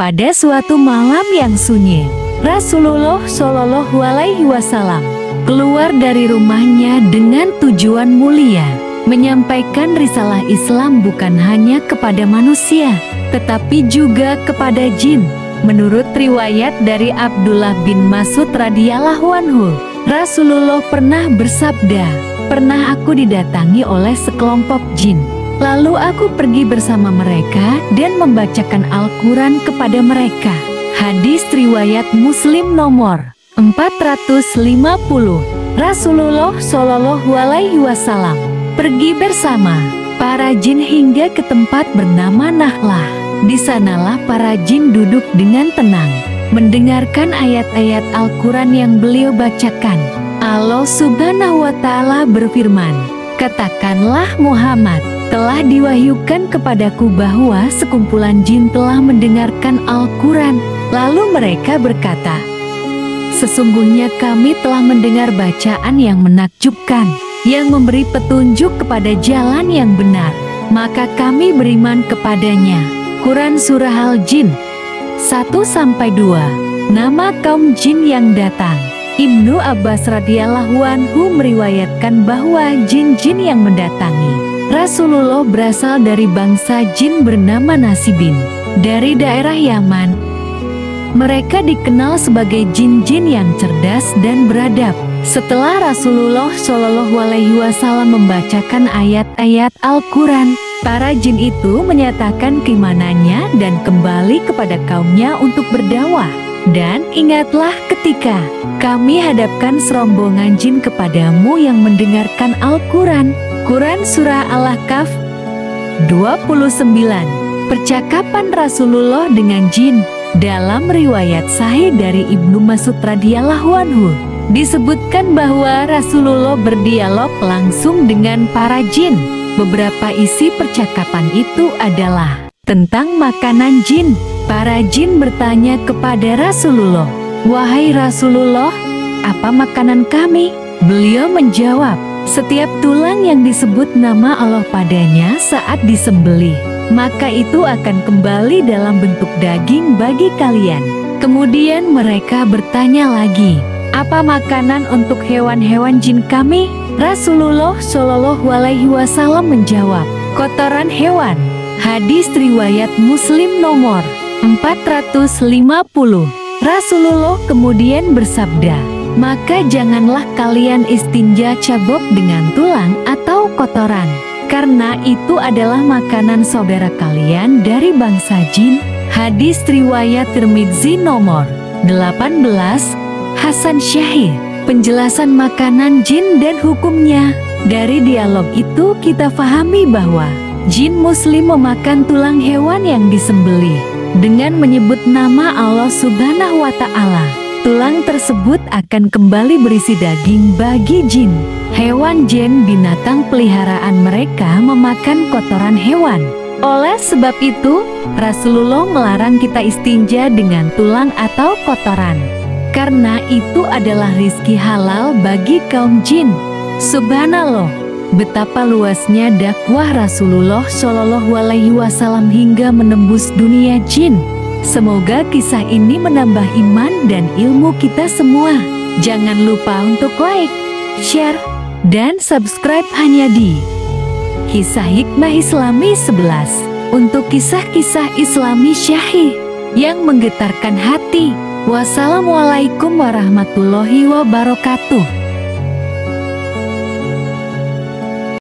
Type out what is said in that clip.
Pada suatu malam yang sunyi, Rasulullah Shallallahu Alaihi Wasallam keluar dari rumahnya dengan tujuan mulia, menyampaikan risalah Islam bukan hanya kepada manusia, tetapi juga kepada jin. Menurut riwayat dari Abdullah bin Mas'ud radhiyallahu anhu, Rasulullah pernah bersabda, "Pernah aku didatangi oleh sekelompok jin. Lalu aku pergi bersama mereka dan membacakan Al-Quran kepada mereka." Hadis riwayat Muslim nomor 450. Rasulullah Shallallahu Alaihi Wasallam pergi bersama para jin hingga ke tempat bernama Nahlah. Di sanalah para jin duduk dengan tenang, mendengarkan ayat-ayat Al-Quran yang beliau bacakan. Allah Subhanahu wa Ta'ala berfirman, "Katakanlah Muhammad, telah diwahyukan kepadaku bahwa sekumpulan jin telah mendengarkan Al-Quran." Lalu mereka berkata, "Sesungguhnya kami telah mendengar bacaan yang menakjubkan, yang memberi petunjuk kepada jalan yang benar, maka kami beriman kepadanya." Quran Surah Al-Jin 1-2. Nama kaum jin yang datang. Ibnu Abbas radhiyallahu anhu meriwayatkan bahwa jin-jin yang mendatangi Rasulullah berasal dari bangsa jin bernama Nasibin, dari daerah Yaman. Mereka dikenal sebagai jin-jin yang cerdas dan beradab. Setelah Rasulullah Shallallahu Alaihi Wasallam membacakan ayat-ayat Al-Quran, para jin itu menyatakan keimanannya dan kembali kepada kaumnya untuk berdakwah. Dan ingatlah ketika kami hadapkan serombongan jin kepadamu yang mendengarkan Al-Quran. Quran Surah Al-Ahqaf 29. Percakapan Rasulullah dengan jin. Dalam riwayat sahih dari Ibnu Mas'ud radhiyallahu anhu, disebutkan bahwa Rasulullah berdialog langsung dengan para jin. Beberapa isi percakapan itu adalah tentang makanan jin. Para jin bertanya kepada Rasulullah, "Wahai Rasulullah, apa makanan kami?" Beliau menjawab, "Setiap tulang yang disebut nama Allah padanya saat disembelih, maka itu akan kembali dalam bentuk daging bagi kalian." Kemudian mereka bertanya lagi, "Apa makanan untuk hewan-hewan jin kami?" Rasulullah Shallallahu Alaihi Wasallam menjawab, "Kotoran hewan." Hadis riwayat Muslim nomor 450. Rasulullah kemudian bersabda, "Maka janganlah kalian istinja cabok dengan tulang atau kotoran, karena itu adalah makanan saudara kalian dari bangsa jin." Hadis riwayat Tirmidzi nomor 18. Hasan Syahih. Penjelasan makanan jin dan hukumnya. Dari dialog itu kita fahami bahwa jin muslim memakan tulang hewan yang disembelih dengan menyebut nama Allah Subhanahu wa Ta'ala. Tulang tersebut akan kembali berisi daging bagi jin. Hewan jin binatang peliharaan mereka memakan kotoran hewan. Oleh sebab itu, Rasulullah melarang kita istinja dengan tulang atau kotoran, karena itu adalah rizki halal bagi kaum jin. Subhanallah, betapa luasnya dakwah Rasulullah Shallallahu Alaihi Wasallam hingga menembus dunia jin. Semoga kisah ini menambah iman dan ilmu kita semua. Jangan lupa untuk like, share, dan subscribe hanya di Kisah Hikmah Islami 11 untuk kisah-kisah Islami syahih yang menggetarkan hati. Wassalamualaikum warahmatullahi wabarakatuh.